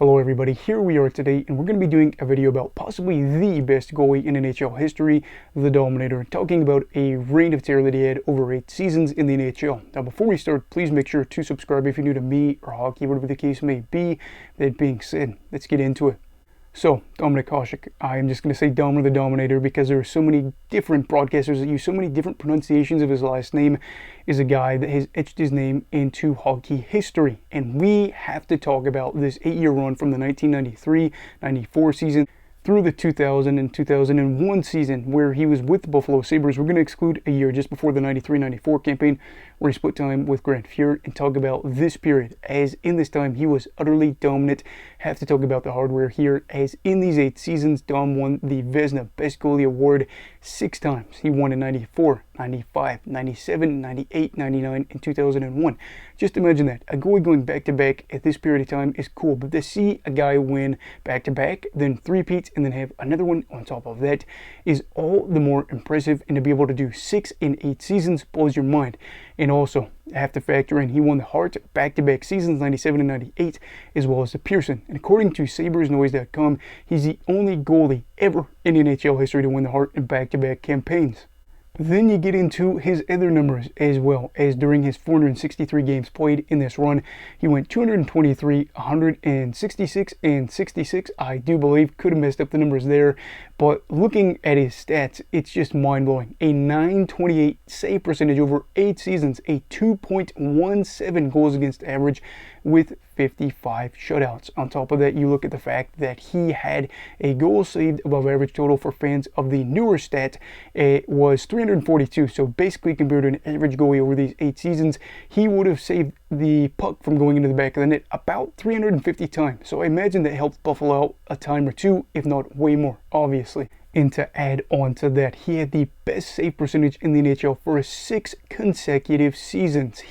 Hello everybody, here we are today and we're going to be doing a video about possibly the best goalie in NHL history, the Dominator, talking about a reign of terror that he had over 8 seasons in the NHL. Now before we start, please make sure to subscribe if you're new to me or hockey, whatever the case may be. That being said, let's get into it. So, Dominik Hašek, I am just going to say Dom the Dominator because there are so many different broadcasters that use so many different pronunciations of his last name, is a guy that has etched his name into hockey history. And we have to talk about this 8-year run from the 1993-94 season through the 2000 and 2001 season where he was with the Buffalo Sabres. We're going to exclude a year just before the 93-94 campaign where he split time with Grant Fuhr and talk about this period, as in this time he was utterly dominant. Have to talk about the hardware here, as in these 8 seasons Dom won the Vezina Best Goalie Award 6 times. He won in 94, 95, 97, 98, 99, and 2001. Just imagine that. A goalie going back-to-back at this period of time is cool, but to see a guy win back-to-back, then three-peats, and then have another one on top of that is all the more impressive, and to be able to do 6 in 8 seasons blows your mind. And also, I have to factor in he won the Hart back-to-back seasons, 97 and 98, as well as the Pearson. And according to SabresNoise.com, he's the only goalie ever in NHL history to win the Hart in back-to-back campaigns. Then you get into his other numbers as well, as during his 463 games played in this run, he went 223, 166, and 66. I do believe, could have messed up the numbers there, but looking at his stats, it's just mind-blowing. A .928 save percentage over 8 seasons, a 2.17 goals against average with 55 shutouts. On top of that, you look at the fact that he had a goal saved above average total. For fans of the newer stat, it was 342. So basically, compared to an average goalie over these 8 seasons, he would have saved the puck from going into the back of the net about 350 times. So I imagine that helped Buffalo out a time or two, if not way more, obviously. And to add on to that, he had the best save percentage in the NHL for 6 consecutive seasons.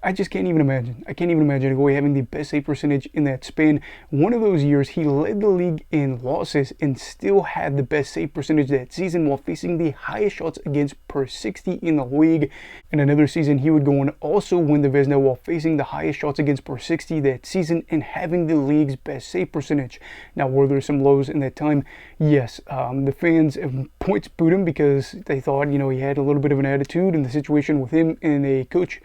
I just can't even imagine. I can't even imagine a goalie having the best save percentage in that span. One of those years, he led the league in losses and still had the best save percentage that season while facing the highest shots against per 60 in the league. In another season, he would go on also win the Vezina while facing the highest shots against per 60 that season and having the league's best save percentage. Now, were there some lows in that time? Yes. The fans points booed him because they thought, he had a little bit of an attitude, and the situation with him and a coach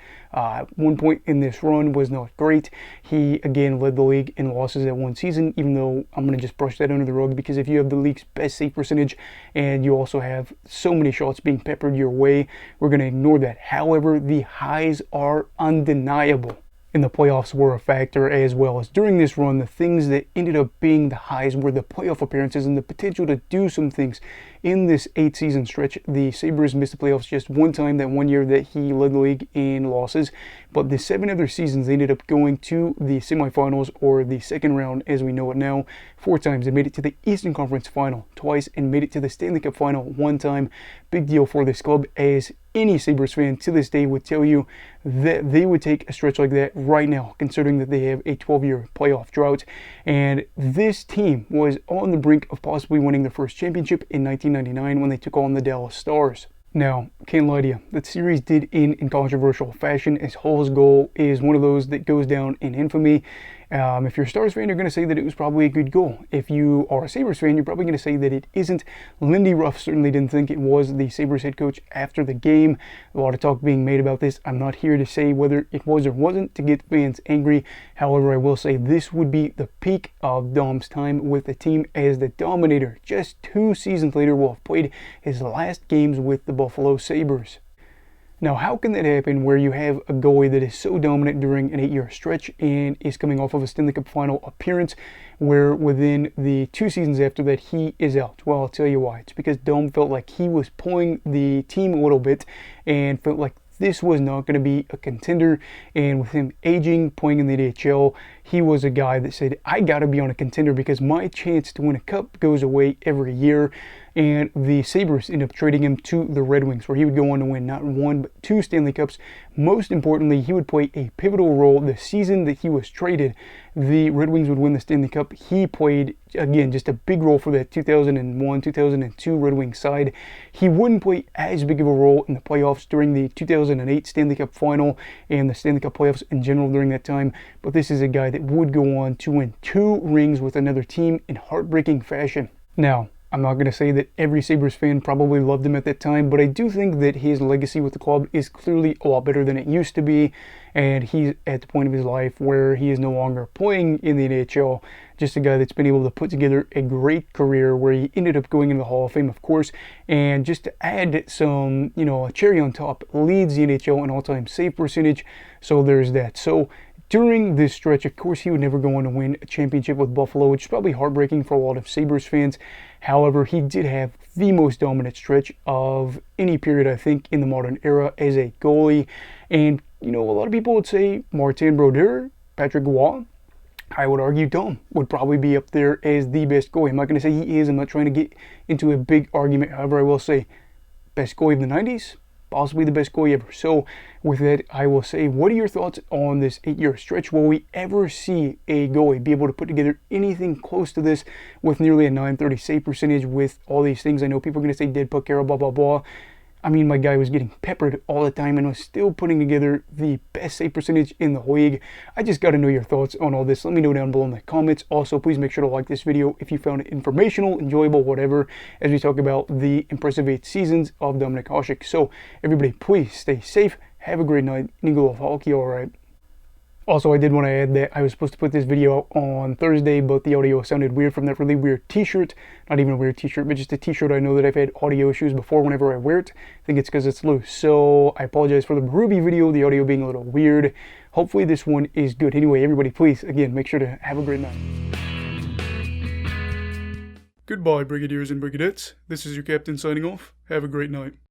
one point in this run was not great. He again led the league in losses that one season, even though I'm going to just brush that under the rug, because if you have the league's best save percentage and you also have so many shots being peppered your way, we're going to ignore that. However, the highs are undeniable. And the playoffs were a factor as well, as during this run, the things that ended up being the highs were the playoff appearances and the potential to do some things. In this 8-season stretch, the Sabres missed the playoffs just one time, that one year that he led the league in losses. But the 7 other seasons, they ended up going to the semifinals, or the second round as we know it now, 4 times. They made it to the Eastern Conference Final twice and made it to the Stanley Cup Final 1 time. Big deal for this club, as any Sabres fan to this day would tell you that they would take a stretch like that right now, considering that they have a 12-year playoff drought. And this team was on the brink of possibly winning their first championship in 1999 when they took on the Dallas Stars. Now, can't lie to you, that series did end in controversial fashion, as Hall's goal is one of those that goes down in infamy. If you're a Stars fan, you're going to say that it was probably a good goal. If you are a Sabres fan, you're probably going to say that it isn't. Lindy Ruff certainly didn't think it was, the Sabres head coach, after the game. A lot of talk being made about this. I'm not here to say whether it was or wasn't to get fans angry. However, I will say this would be the peak of Dom's time with the team as the Dominator. Just 2 seasons later, will have played his last games with the Buffalo Sabres. Now, how can that happen where you have a goalie that is so dominant during an 8-year stretch and is coming off of a Stanley Cup Final appearance, where within the 2 seasons after that he is out? Well, I'll tell you why. It's because Dom felt like he was pulling the team a little bit and felt like this was not going to be a contender. And with him aging, playing in the AHL, he was a guy that said, I got to be on a contender because my chance to win a cup goes away every year. and the Sabres ended up trading him to the Red Wings, where he would go on to win not one but two Stanley Cups. Most importantly, he would play a pivotal role the season that he was traded. The Red Wings would win the Stanley Cup. He played, again, just a big role for that 2001-2002 Red Wings side. He wouldn't play as big of a role in the playoffs during the 2008 Stanley Cup final and the Stanley Cup playoffs in general during that time, but this is a guy that would go on to win 2 rings with another team in heartbreaking fashion. Now, I'm not going to say that every Sabres fan probably loved him at that time, but I do think that his legacy with the club is clearly a lot better than it used to be, and he's at the point of his life where he is no longer playing in the NHL. Just a guy that's been able to put together a great career where he ended up going into the Hall of Fame, of course, and just to add some, a cherry on top, leads the NHL in all-time save percentage, so there's that. So during this stretch, of course, he would never go on to win a championship with Buffalo, which is probably heartbreaking for a lot of Sabres fans. However, he did have the most dominant stretch of any period, I think, in the modern era as a goalie. And, a lot of people would say Martin Brodeur, Patrick Roy. I would argue Dom would probably be up there as the best goalie. I'm not going to say he is. I'm not trying to get into a big argument. However, I will say best goalie of the 90s. Possibly the best goalie ever. So with that, I will say, what are your thoughts on this 8-year stretch? Will we ever see a goalie be able to put together anything close to this with nearly a .930 save percentage with all these things? I know people are going to say dead puck era, blah, blah, blah. I mean, my guy was getting peppered all the time and was still putting together the best save percentage in the league. I just got to know your thoughts on all this. Let me know down below in the comments. Also, please make sure to like this video if you found it informational, enjoyable, whatever, as we talk about the impressive 8 seasons of Dominik Hašek. So, everybody, please stay safe. Have a great night. And go love hockey, all right. Also, I did want to add that I was supposed to put this video out on Thursday, but the audio sounded weird from that really weird t-shirt. Not even a weird t-shirt, but just a t-shirt. I know that I've had audio issues before whenever I wear it. I think it's because it's loose. So I apologize for the Ruby video, the audio being a little weird. Hopefully this one is good. Anyway, everybody, please, again, make sure to have a great night. Goodbye, Brigadiers and Brigadettes. This is your captain signing off. Have a great night.